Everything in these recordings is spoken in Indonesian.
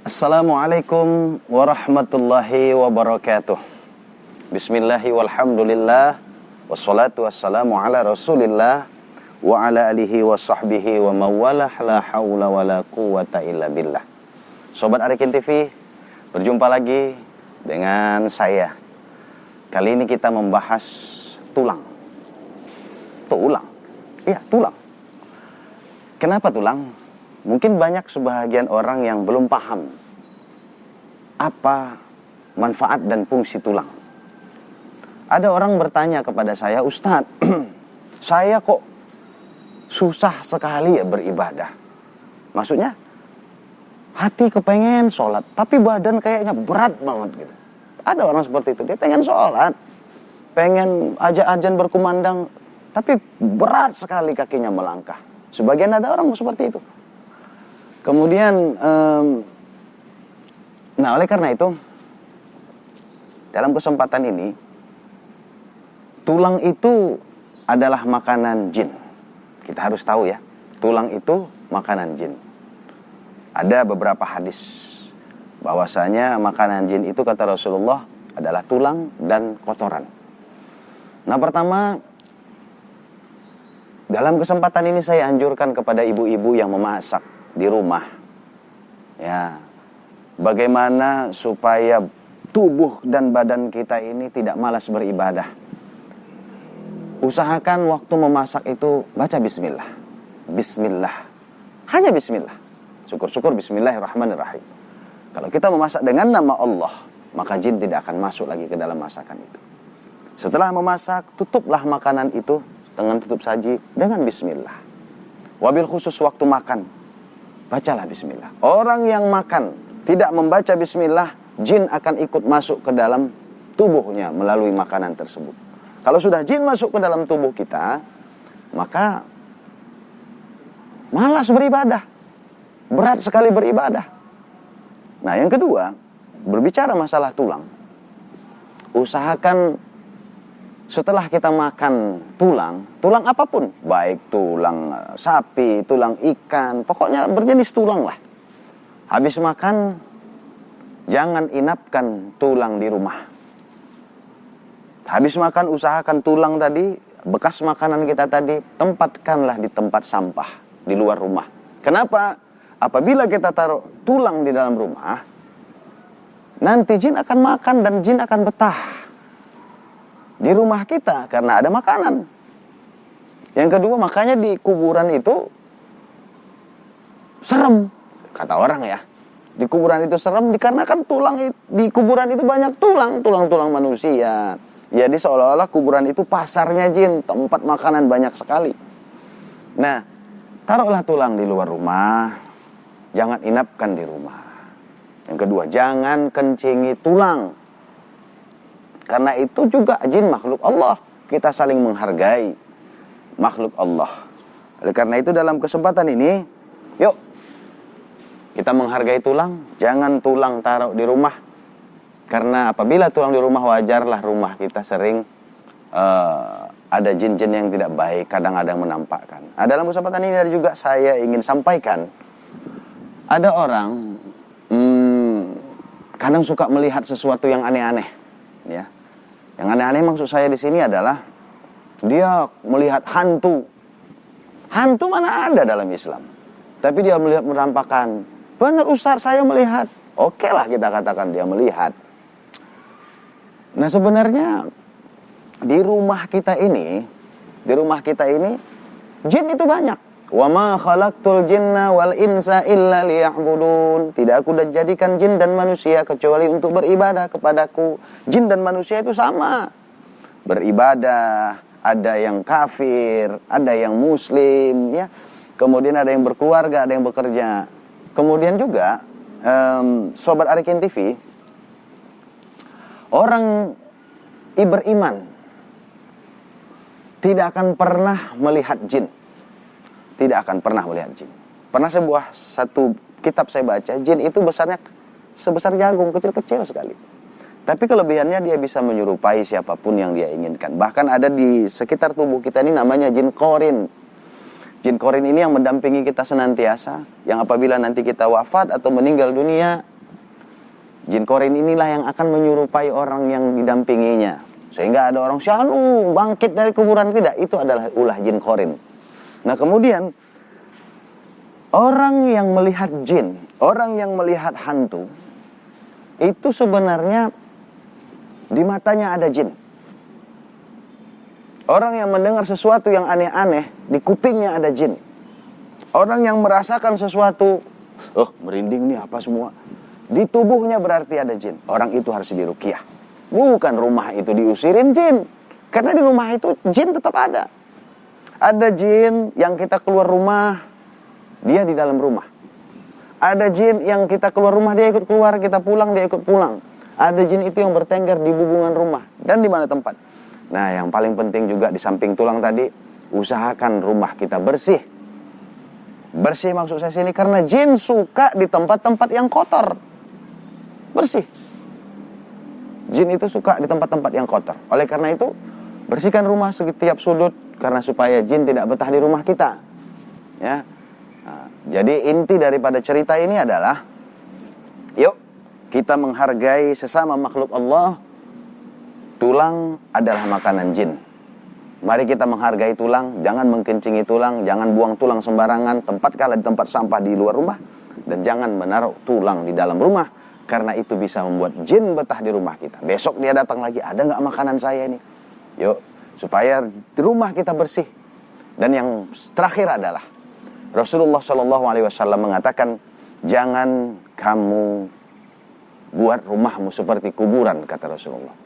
Assalamualaikum warahmatullahi wabarakatuh. Bismillahi walhamdulillah. Wassalatu wassalamu ala rasulillah wa ala alihi wa sahbihi wa mawalah la hawla wa la quwata illa billah. Sobat Arikin TV, berjumpa lagi dengan saya. Kali ini kita membahas tulang. Iya, tulang. Kenapa tulang? Mungkin banyak sebahagian orang yang belum paham apa manfaat dan fungsi tulang. Ada orang bertanya kepada saya, Ustadz, saya kok susah sekali ya beribadah. Maksudnya, hati kepengen sholat, tapi badan kayaknya berat banget gitu. Ada orang seperti itu, dia pengen sholat, pengen azan berkumandang, tapi berat sekali kakinya melangkah. Sebagian ada orang seperti itu. Kemudian, oleh karena itu, dalam kesempatan ini, tulang itu adalah makanan jin. Kita harus tahu ya, tulang itu makanan jin. Ada beberapa hadis bahwasanya makanan jin itu, kata Rasulullah, adalah tulang dan kotoran. Nah, pertama, dalam kesempatan ini saya anjurkan kepada ibu-ibu yang memasak di rumah, ya, bagaimana supaya tubuh dan badan kita ini tidak malas beribadah. Usahakan waktu memasak itu baca bismillah. Bismillah. Hanya bismillah. Syukur-syukur bismillahirrahmanirrahim. Kalau kita memasak dengan nama Allah, maka jin tidak akan masuk lagi ke dalam masakan itu. Setelah memasak, tutuplah makanan itu dengan tutup saji dengan bismillah. Wabil khusus waktu makan, bacalah bismillah. Orang yang makan tidak membaca bismillah, jin akan ikut masuk ke dalam tubuhnya melalui makanan tersebut. Kalau sudah jin masuk ke dalam tubuh kita, maka malas beribadah. Berat sekali beribadah. Nah, yang kedua, berbicara masalah tulang. Usahakan setelah kita makan tulang apapun, baik tulang sapi, tulang ikan, pokoknya berjenis tulang lah. Habis makan, jangan inapkan tulang di rumah. Habis makan, usahakan tulang tadi, bekas makanan kita tadi, tempatkanlah di tempat sampah, di luar rumah. Kenapa? Apabila kita taruh tulang di dalam rumah, nanti jin akan makan dan jin akan betah di rumah kita karena ada makanan. Yang kedua, makanya di kuburan itu serem, kata orang ya. Di kuburan itu serem dikarenakan di kuburan itu banyak tulang manusia. Jadi seolah-olah kuburan itu pasarnya jin, tempat makanan banyak sekali. Nah, taruhlah tulang di luar rumah, jangan inapkan di rumah. Yang kedua, jangan kencingi tulang. Karena itu juga jin makhluk Allah. Kita saling menghargai makhluk Allah. Oleh karena itu dalam kesempatan ini, yuk kita menghargai tulang. Jangan tulang taruh di rumah. Karena apabila tulang di rumah, wajarlah rumah kita sering ada jin-jin yang tidak baik, kadang-kadang menampakkan. Nah, dalam kesempatan ini ada juga saya ingin sampaikan, ada orang kadang suka melihat sesuatu yang aneh-aneh, ya. Yang aneh-aneh maksud saya di sini adalah dia melihat hantu. Hantu mana ada dalam Islam? Tapi dia melihat menampakkan. Benar Ustaz, saya melihat. Oke lah kita katakan dia melihat. Nah, sebenarnya di rumah kita ini jin itu banyak. Wa ma khalaqtul jinna wal insa illa liya'budun. Tidak aku jadikan jin dan manusia kecuali untuk beribadah kepadaku. Jin dan manusia itu sama. Beribadah, ada yang kafir, ada yang muslim, ya. Kemudian ada yang berkeluarga, ada yang bekerja. Kemudian juga Sobat Arikin TV, orang beriman tidak akan pernah melihat jin. Tidak akan pernah melihat jin. Pernah satu kitab saya baca, jin itu besarnya sebesar jagung, kecil-kecil sekali. Tapi kelebihannya dia bisa menyerupai siapapun yang dia inginkan. Bahkan ada di sekitar tubuh kita ini namanya jin korin. Jin korin ini yang mendampingi kita senantiasa, yang apabila nanti kita wafat atau meninggal dunia, Jin korin inilah yang akan menyerupai orang yang didampinginya. Sehingga ada orang syanu bangkit dari kuburan. Tidak, itu adalah ulah jin korin. Nah kemudian orang yang melihat jin, orang yang melihat hantu, itu sebenarnya di matanya ada jin. Orang yang mendengar sesuatu yang aneh-aneh, di kupingnya ada jin. Orang yang merasakan sesuatu, merinding nih apa semua, di tubuhnya berarti ada jin. Orang itu harus diruqyah. Bukan rumah itu diusirin jin. Karena di rumah itu jin tetap ada. Ada jin yang kita keluar rumah, dia di dalam rumah. Ada jin yang kita keluar rumah, dia ikut keluar, kita pulang, dia ikut pulang. Ada jin itu yang bertengger di bubungan rumah. Dan di mana tempat. Nah yang paling penting juga di samping tulang tadi, usahakan rumah kita bersih. Bersih maksud saya sini karena jin suka di tempat-tempat yang kotor. Bersih. Jin itu suka di tempat-tempat yang kotor. Oleh karena itu, bersihkan rumah setiap sudut karena supaya jin tidak betah di rumah kita. Ya. Nah, jadi inti daripada cerita ini adalah, yuk kita menghargai sesama makhluk Allah. Tulang adalah makanan jin. Mari kita menghargai tulang, jangan mengkencingi tulang, jangan buang tulang sembarangan, tempatkanlah di tempat sampah di luar rumah, dan jangan menaruh tulang di dalam rumah. Karena itu bisa membuat jin betah di rumah kita. Besok dia datang lagi, ada nggak makanan saya ini? Yuk, supaya di rumah kita bersih. Dan yang terakhir adalah Rasulullah SAW mengatakan, jangan kamu buat rumahmu seperti kuburan, kata Rasulullah.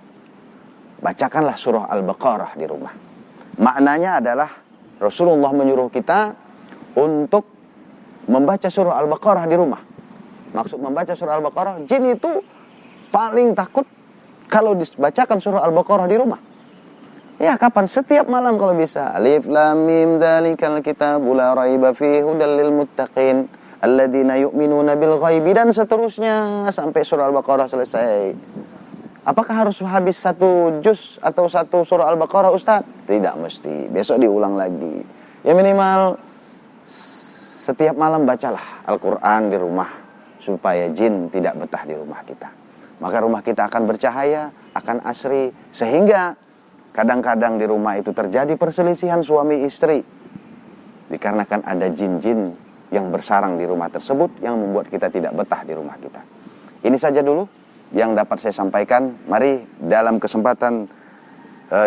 Bacakanlah surah Al-Baqarah di rumah. Maknanya adalah Rasulullah menyuruh kita untuk membaca surah Al-Baqarah di rumah. Maksud membaca surah Al-Baqarah, jin itu paling takut kalau dibacakan surah Al-Baqarah di rumah. Ya kapan? Setiap malam kalau bisa. Alif lam mim dzalikal kitabu la raiba fihi hudal lil muttaqin alladzina yu'minuna bil ghaibi, dan seterusnya sampai surah Al-Baqarah selesai. Apakah harus habis satu juz atau satu surah Al-Baqarah, Ustaz? Tidak mesti. Besok diulang lagi. Ya minimal setiap malam bacalah Al-Quran di rumah, supaya jin tidak betah di rumah kita. Maka rumah kita akan bercahaya, akan asri. Sehingga kadang-kadang di rumah itu terjadi perselisihan suami istri. Dikarenakan ada jin-jin yang bersarang di rumah tersebut, yang membuat kita tidak betah di rumah kita. Ini saja dulu yang dapat saya sampaikan. Mari dalam kesempatan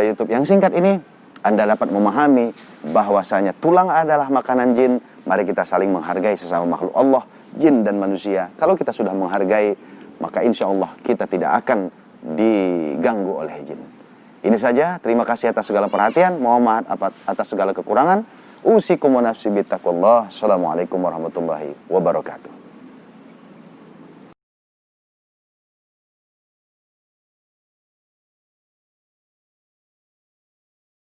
YouTube yang singkat ini, Anda dapat memahami bahwasanya tulang adalah makanan jin. Mari kita saling menghargai sesama makhluk Allah, jin dan manusia. Kalau kita sudah menghargai, maka insya Allah kita tidak akan diganggu oleh jin. Ini saja, terima kasih atas segala perhatian. Mohon maaf atas segala kekurangan. Usikum wa nafsi bittaqwallah. Assalamualaikum warahmatullahi wabarakatuh.